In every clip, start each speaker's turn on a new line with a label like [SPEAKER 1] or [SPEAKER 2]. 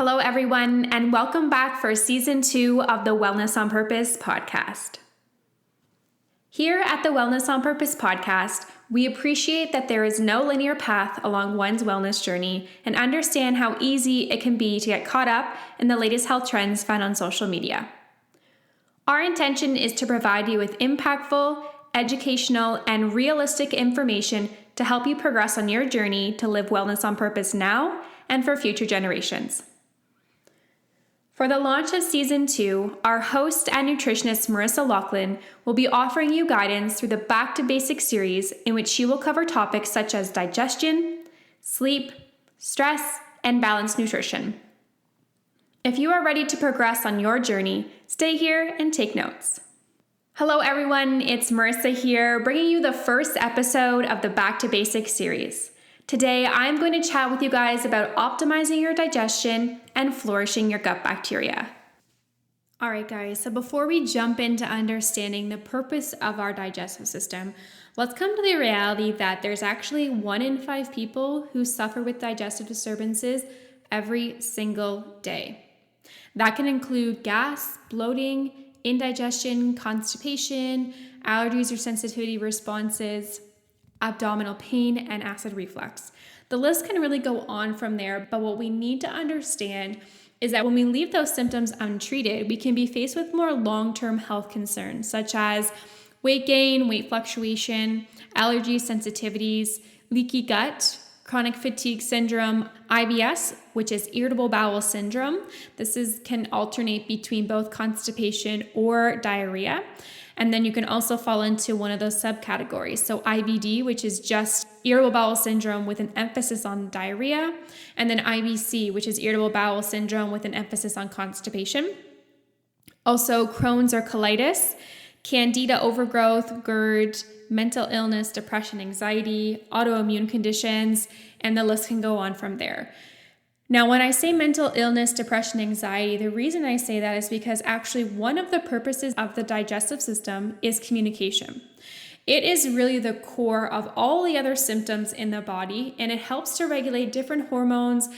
[SPEAKER 1] Hello, everyone, and welcome back for Season 2 of the Wellness on Purpose podcast. Here at the Wellness on Purpose podcast, we appreciate that there is no linear path along one's wellness journey and understand how easy it can be to get caught up in the latest health trends found on social media. Our intention is to provide you with impactful, educational, and realistic information to help you progress on your journey to live wellness on purpose now and for future generations. For the launch of Season 2, our host and nutritionist Marissa Laughlin will be offering you guidance through the Back to Basics series, in which she will cover topics such as digestion, sleep, stress, and balanced nutrition. If you are ready to progress on your journey, stay here and take notes. Hello everyone, it's Marissa here, bringing you the first episode of the Back to Basics series. Today, I'm going to chat with you guys about optimizing your digestion and flourishing your gut bacteria. All right, guys, so before we jump into understanding the purpose of our digestive system, let's come to the reality that there's actually 1 in 5 people who suffer with digestive disturbances every single day. That can include gas, bloating, indigestion, constipation, allergies or sensitivity responses, abdominal pain, and acid reflux. The list can really go on from there, but what we need to understand is that when we leave those symptoms untreated, we can be faced with more long-term health concerns, such as weight gain, weight fluctuation, allergies, sensitivities, leaky gut, chronic fatigue syndrome, IBS, which is irritable bowel syndrome. This can alternate between both constipation or diarrhea. And then you can also fall into one of those subcategories. So IBD, which is just irritable bowel syndrome with an emphasis on diarrhea. And then IBC, which is irritable bowel syndrome with an emphasis on constipation. Also Crohn's or colitis, candida overgrowth, GERD, mental illness, depression, anxiety, autoimmune conditions, and the list can go on from there. Now, when I say mental illness, depression, anxiety, the reason I say that is because actually one of the purposes of the digestive system is communication. It is really the core of all the other symptoms in the body, and it helps to regulate different hormones,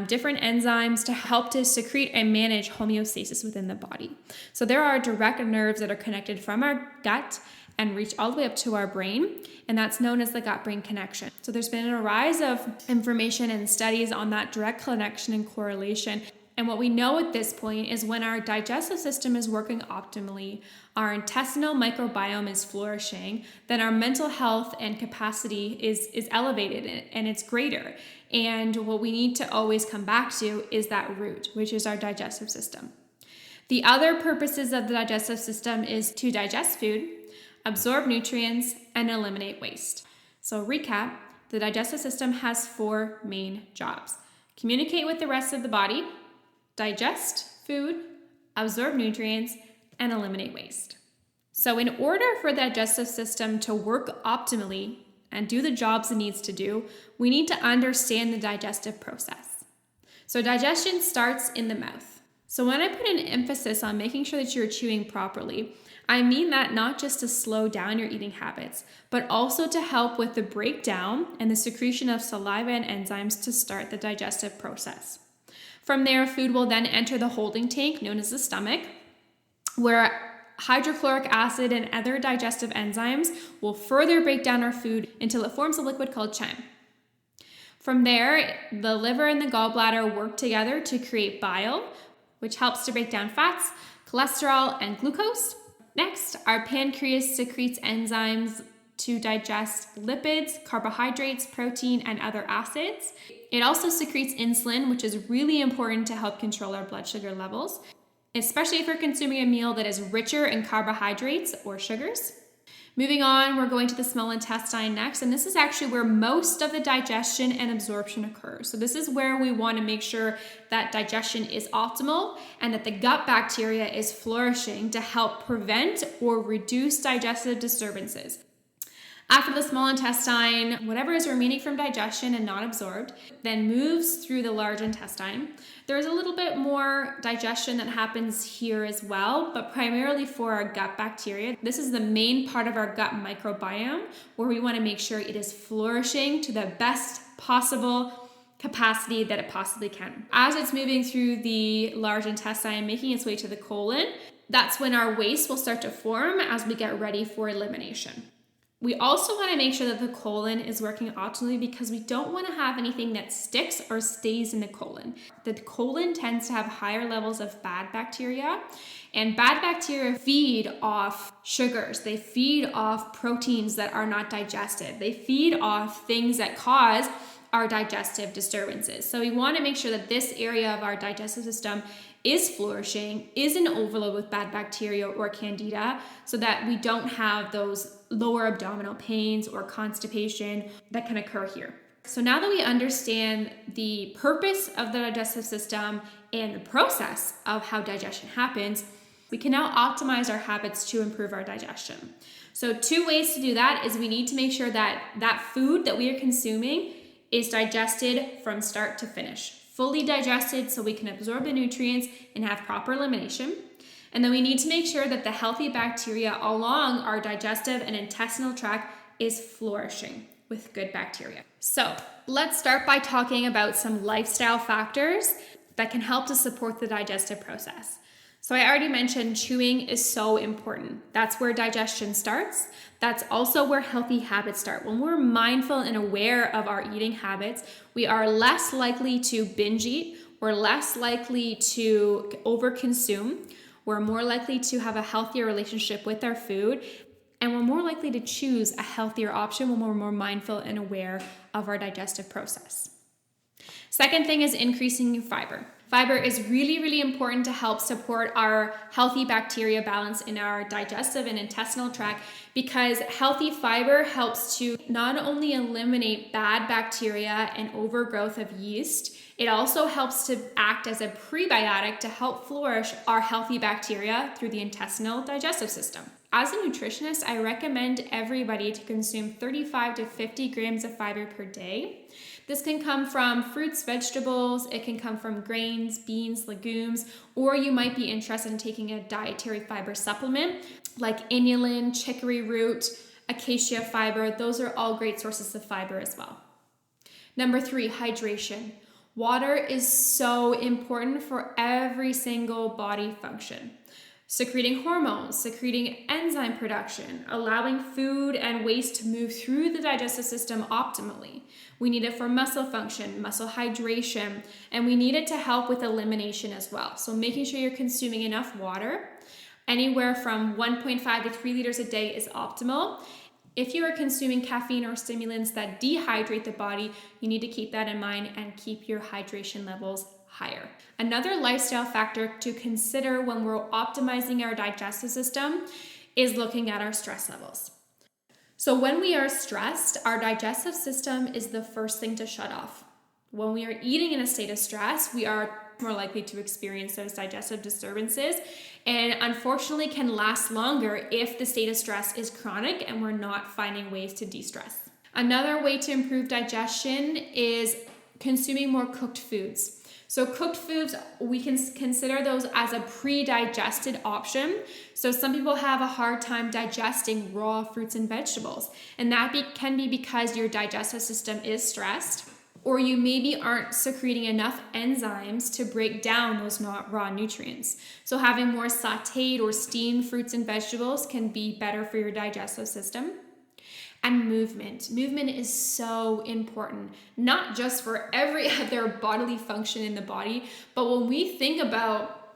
[SPEAKER 1] different enzymes to help to secrete and manage homeostasis within the body. So there are direct nerves that are connected from our gut and reach all the way up to our brain, and that's known as the gut-brain connection. So there's been a rise of information and studies on that direct connection and correlation. And what we know at this point is when our digestive system is working optimally, our intestinal microbiome is flourishing, then our mental health and capacity is elevated and it's greater. And what we need to always come back to is that root, which is our digestive system. The other purposes of the digestive system is to digest food, absorb nutrients, and eliminate waste. So recap, the digestive system has 4 main jobs. Communicate with the rest of the body, digest food, absorb nutrients, and eliminate waste. So in order for the digestive system to work optimally and do the jobs it needs to do, we need to understand the digestive process. So digestion starts in the mouth. So when I put an emphasis on making sure that you're chewing properly, I mean that not just to slow down your eating habits, but also to help with the breakdown and the secretion of saliva and enzymes to start the digestive process. From there, food will then enter the holding tank known as the stomach, where hydrochloric acid and other digestive enzymes will further break down our food until it forms a liquid called chyme. From there, the liver and the gallbladder work together to create bile, which helps to break down fats, cholesterol, and glucose. Next, our pancreas secretes enzymes to digest lipids, carbohydrates, protein, and other acids. It also secretes insulin, which is really important to help control our blood sugar levels, especially if you're consuming a meal that is richer in carbohydrates or sugars. Moving on, we're going to the small intestine next, and this is actually where most of the digestion and absorption occurs. So this is where we want to make sure that digestion is optimal and that the gut bacteria is flourishing to help prevent or reduce digestive disturbances. After the small intestine, whatever is remaining from digestion and not absorbed, then moves through the large intestine. There's a little bit more digestion that happens here as well, but primarily for our gut bacteria. This is the main part of our gut microbiome, where we want to make sure it is flourishing to the best possible capacity that it possibly can. As it's moving through the large intestine, making its way to the colon, that's when our waste will start to form as we get ready for elimination. We also want to make sure that the colon is working optimally because we don't want to have anything that sticks or stays in the colon. The colon tends to have higher levels of bad bacteria, and bad bacteria feed off sugars. They feed off proteins that are not digested. They feed off things that cause our digestive disturbances. So we want to make sure that this area of our digestive system is flourishing, isn't overloaded with bad bacteria or candida, so that we don't have those lower abdominal pains or constipation that can occur here. So now that we understand the purpose of the digestive system and the process of how digestion happens, we can now optimize our habits to improve our digestion. So 2 ways to do that is we need to make sure that that food that we are consuming is digested from start to finish, fully digested so we can absorb the nutrients and have proper elimination. And then we need to make sure that the healthy bacteria along our digestive and intestinal tract is flourishing with good bacteria. So let's start by talking about some lifestyle factors that can help to support the digestive process. So I already mentioned chewing is so important. That's where digestion starts. That's also where healthy habits start. When we're mindful and aware of our eating habits, we are less likely to binge eat. We're less likely to overconsume. We're more likely to have a healthier relationship with our food. And we're more likely to choose a healthier option when we're more mindful and aware of our digestive process. Second thing is increasing fiber. Fiber is really, really important to help support our healthy bacteria balance in our digestive and intestinal tract, because healthy fiber helps to not only eliminate bad bacteria and overgrowth of yeast, it also helps to act as a prebiotic to help flourish our healthy bacteria through the intestinal digestive system. As a nutritionist, I recommend everybody to consume 35 to 50 grams of fiber per day. This can come from fruits, vegetables, it can come from grains, beans, legumes, or you might be interested in taking a dietary fiber supplement like inulin, chicory root, acacia fiber. Those are all great sources of fiber as well. Number 3, hydration. Water is so important for every single body function. Secreting hormones, secreting enzyme production, allowing food and waste to move through the digestive system optimally. We need it for muscle function, muscle hydration, and we need it to help with elimination as well. So making sure you're consuming enough water, anywhere from 1.5 to 3 liters a day is optimal. If you are consuming caffeine or stimulants that dehydrate the body, you need to keep that in mind and keep your hydration levels higher. Another lifestyle factor to consider when we're optimizing our digestive system is looking at our stress levels. So when we are stressed, our digestive system is the first thing to shut off. When we are eating in a state of stress, we are more likely to experience those digestive disturbances, and unfortunately can last longer if the state of stress is chronic and we're not finding ways to de-stress. Another way to improve digestion is consuming more cooked foods. So cooked foods, we can consider those as a pre-digested option. So some people have a hard time digesting raw fruits and vegetables, and that can be because your digestive system is stressed, or you maybe aren't secreting enough enzymes to break down those raw nutrients. So having more sauteed or steamed fruits and vegetables can be better for your digestive system. And movement. Movement is so important, not just for every other bodily function in the body, but when we think about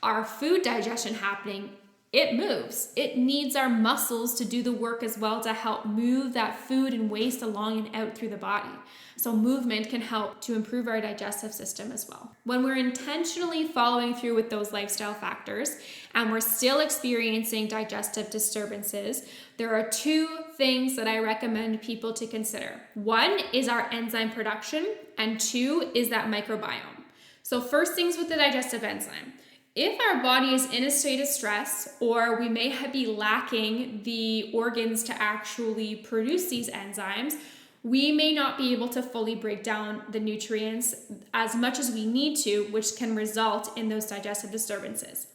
[SPEAKER 1] our food digestion happening, it moves. It needs our muscles to do the work as well to help move that food and waste along and out through the body. So movement can help to improve our digestive system as well. When we're intentionally following through with those lifestyle factors and we're still experiencing digestive disturbances, there are 2 things that I recommend people to consider. 1 is our enzyme production, and 2 is that microbiome. So first things with the digestive enzyme. If our body is in a state of stress, or we may be lacking the organs to actually produce these enzymes, we may not be able to fully break down the nutrients as much as we need to, which can result in those digestive disturbances.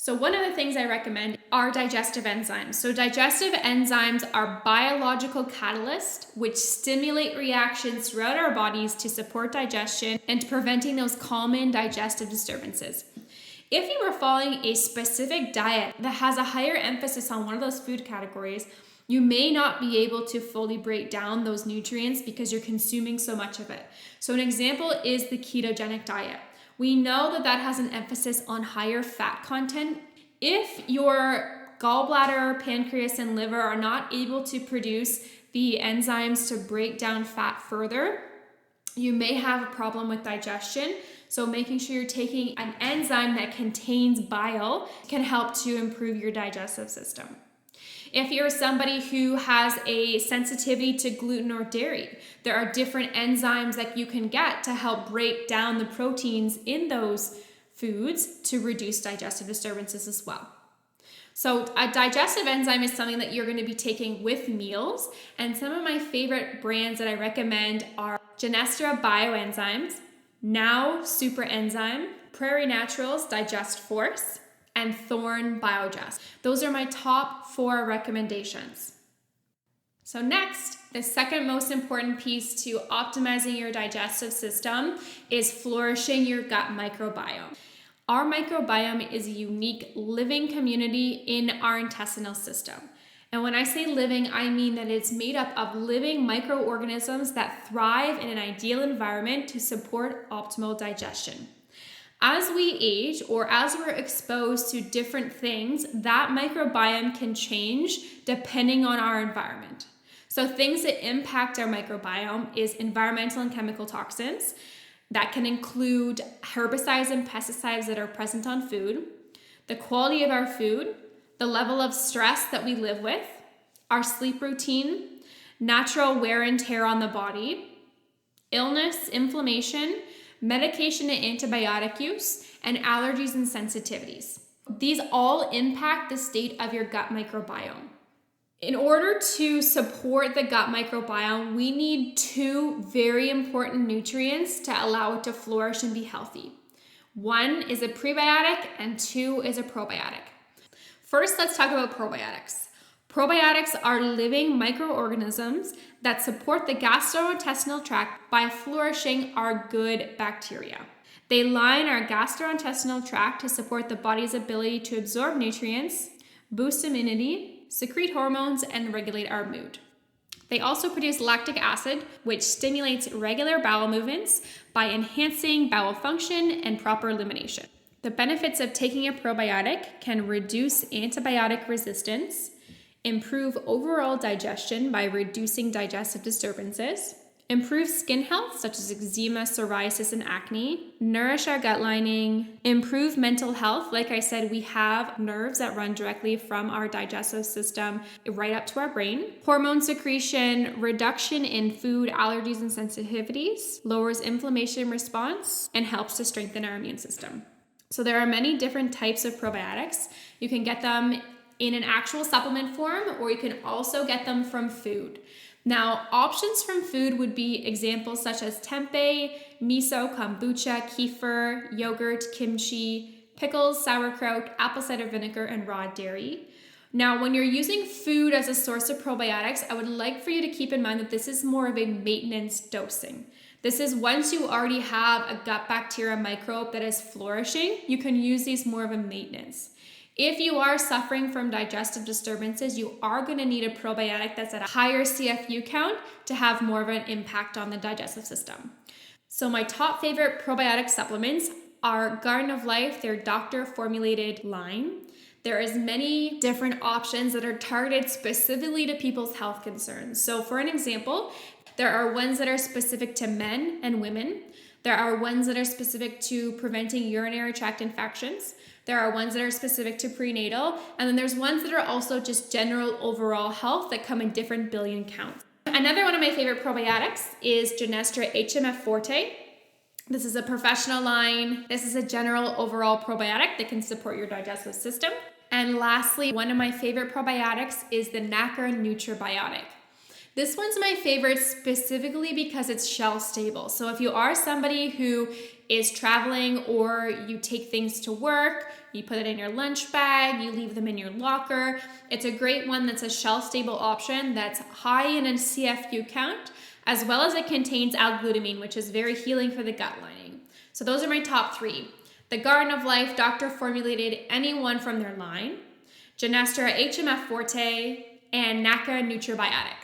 [SPEAKER 1] So one of the things I recommend are digestive enzymes. So digestive enzymes are biological catalysts which stimulate reactions throughout our bodies to support digestion and to preventing those common digestive disturbances. If you are following a specific diet that has a higher emphasis on one of those food categories, you may not be able to fully break down those nutrients because you're consuming so much of it. So an example is the ketogenic diet. We know that that has an emphasis on higher fat content. If your gallbladder, pancreas, and liver are not able to produce the enzymes to break down fat further, you may have a problem with digestion. So making sure you're taking an enzyme that contains bile can help to improve your digestive system. If you're somebody who has a sensitivity to gluten or dairy, there are different enzymes that you can get to help break down the proteins in those foods to reduce digestive disturbances as well. So a digestive enzyme is something that you're going to be taking with meals, and some of my favorite brands that I recommend are Genestra Bioenzymes, Now Super Enzyme, Prairie Naturals Digest Force, and Thorne Biogest. Those are my top 4 recommendations. So next, the second most important piece to optimizing your digestive system is flourishing your gut microbiome. Our microbiome is a unique living community in our intestinal system. And when I say living, I mean that it's made up of living microorganisms that thrive in an ideal environment to support optimal digestion. As we age or as we're exposed to different things, that microbiome can change depending on our environment. So things that impact our microbiome is environmental and chemical toxins. That can include herbicides and pesticides that are present on food, the quality of our food, the level of stress that we live with, our sleep routine, natural wear and tear on the body, illness, inflammation, medication and antibiotic use, and allergies and sensitivities. These all impact the state of your gut microbiome. In order to support the gut microbiome, we need 2 very important nutrients to allow it to flourish and be healthy. 1 is a prebiotic and 2 is a probiotic. First, let's talk about probiotics. Probiotics are living microorganisms that support the gastrointestinal tract by flourishing our good bacteria. They line our gastrointestinal tract to support the body's ability to absorb nutrients, boost immunity, secrete hormones, and regulate our mood. They also produce lactic acid, which stimulates regular bowel movements by enhancing bowel function and proper elimination. The benefits of taking a probiotic can reduce antibiotic resistance, improve overall digestion by reducing digestive disturbances, improve skin health such as eczema, psoriasis, and acne, nourish our gut lining, improve mental health. Like I said, we have nerves that run directly from our digestive system right up to our brain. Hormone secretion, reduction in food allergies and sensitivities, lowers inflammation response, and helps to strengthen our immune system. So there are many different types of probiotics. You can get them in an actual supplement form, or you can also get them from food. Now, options from food would be examples such as tempeh, miso, kombucha, kefir, yogurt, kimchi, pickles, sauerkraut, apple cider vinegar, and raw dairy. Now, when you're using food as a source of probiotics, I would like for you to keep in mind that this is more of a maintenance dosing. This is once you already have a gut bacteria microbe that is flourishing, you can use these more of a maintenance. If you are suffering from digestive disturbances, you are going to need a probiotic that's at a higher CFU count to have more of an impact on the digestive system. So my top favorite probiotic supplements are Garden of Life, their doctor formulated line. There is many different options that are targeted specifically to people's health concerns. So for an example, there are ones that are specific to men and women. There are ones that are specific to preventing urinary tract infections. There are ones that are specific to prenatal, and then there's ones that are also just general overall health that come in different billion counts. Another one of my favorite probiotics is Genestra HMF Forte. This is a professional line. This is a general overall probiotic that can support your digestive system. And lastly, one of my favorite probiotics is the Nacra Nutribiotic. This one's my favorite specifically because it's shelf stable. So if you are somebody who is traveling or you take things to work, you put it in your lunch bag, you leave them in your locker, it's a great one that's a shelf stable option that's high in a CFU count, as well as it contains L-glutamine, which is very healing for the gut lining. So those are my top 3. The Garden of Life doctor formulated any one from their line, Genestra HMF Forte, and NACA Nutribiotic.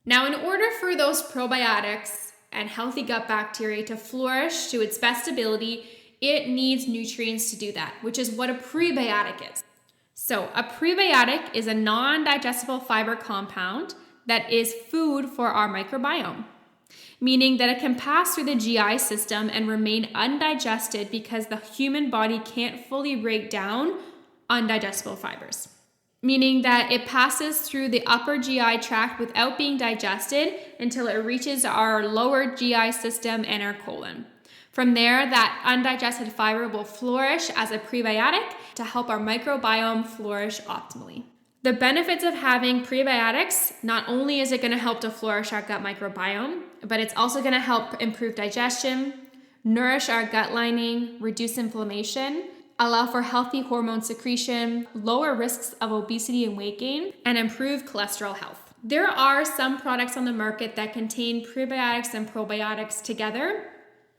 [SPEAKER 1] Now, in order for those probiotics and healthy gut bacteria to flourish to its best ability, it needs nutrients to do that, which is what a prebiotic is. So a prebiotic is a non-digestible fiber compound that is food for our microbiome, meaning that it can pass through the GI system and remain undigested because the human body can't fully break down undigestible fibers, meaning that it passes through the upper GI tract without being digested until it reaches our lower GI system and our colon. From there, that undigested fiber will flourish as a prebiotic to help our microbiome flourish optimally. The benefits of having prebiotics, not only is it going to help to flourish our gut microbiome, but it's also going to help improve digestion, nourish our gut lining, reduce inflammation, allow for healthy hormone secretion, lower risks of obesity and weight gain, and improve cholesterol health. There are some products on the market that contain prebiotics and probiotics together,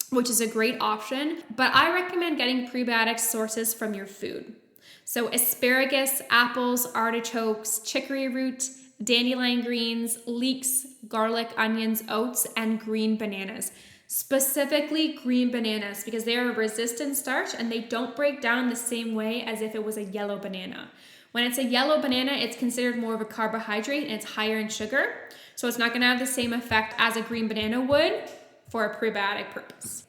[SPEAKER 1] which is a great option, but I recommend getting prebiotic sources from your food. So asparagus, apples, artichokes, chicory root, dandelion greens, leeks, garlic, onions, oats, and green bananas. Specifically green bananas because they are a resistant starch and they don't break down the same way as if it was a yellow banana. When it's a yellow banana, it's considered more of a carbohydrate and it's higher in sugar. So it's not going to have the same effect as a green banana would for a prebiotic purpose.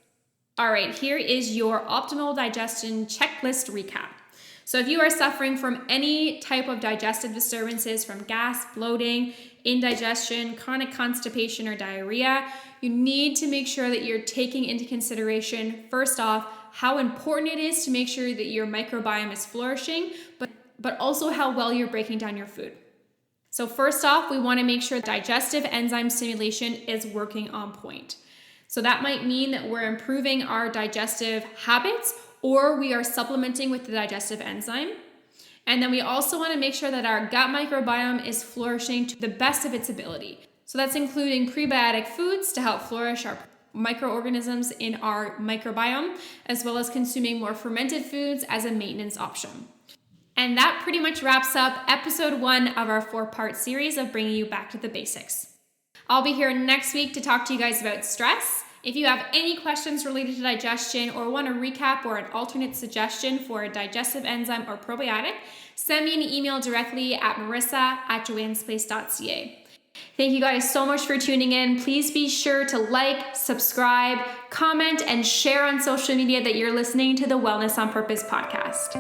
[SPEAKER 1] All right, here is your optimal digestion checklist recap. So if you are suffering from any type of digestive disturbances from gas, bloating, indigestion, chronic constipation, or diarrhea, you need to make sure that you're taking into consideration, first off, how important it is to make sure that your microbiome is flourishing, but also how well you're breaking down your food. So first off, we want to make sure digestive enzyme stimulation is working on point. So that might mean that we're improving our digestive habits or we are supplementing with the digestive enzyme. And then we also want to make sure that our gut microbiome is flourishing to the best of its ability. So that's including prebiotic foods to help flourish our microorganisms in our microbiome, as well as consuming more fermented foods as a maintenance option. And that pretty much wraps up episode 1 of our 4-part series of bringing you back to the basics. I'll be here next week to talk to you guys about stress. If you have any questions related to digestion or want a recap or an alternate suggestion for a digestive enzyme or probiotic, send me an email directly at marissa@joannesplace.ca. Thank you guys so much for tuning in. Please be sure to like, subscribe, comment, and share on social media that you're listening to the Wellness on Purpose podcast.